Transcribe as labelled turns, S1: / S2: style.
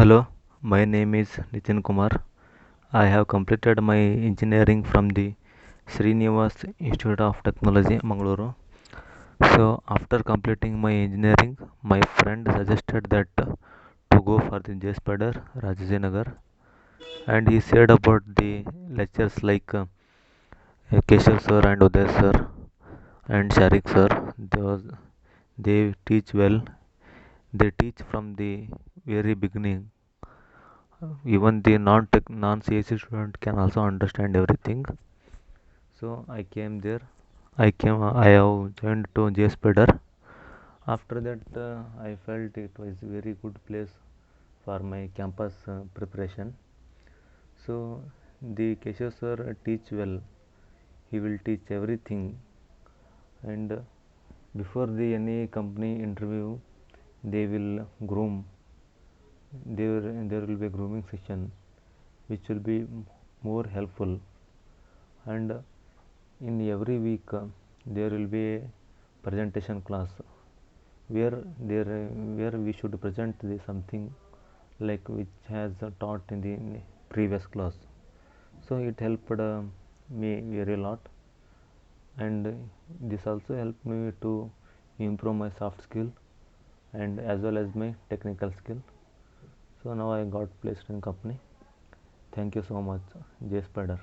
S1: Hello, my name is Nitin Kumar. I have completed my engineering from the Srinivas Institute of Technology, Mangaluru. So, after completing my engineering, my friend suggested that to go for the Jspider, Rajajinagar, and he said about the lectures like Keshav sir and Uday sir and Sharik sir. They teach well. They teach from the very beginning. Even the non-CSC student can also understand everything. So I came there. I have joined to JSPIDER. After that, I felt it was very good place for my campus preparation. So the Keshav sir teach well. He will teach everything, and before the any company interview, they will groom. There will be a grooming session, which will be more helpful. And in every week, there will be a presentation class where where we should present something like which has taught in the previous class. So it helped me very lot, and this also helped me to improve my soft skill and as well as my technical skill. So now I got placed in company. Thank you so much, Jspider.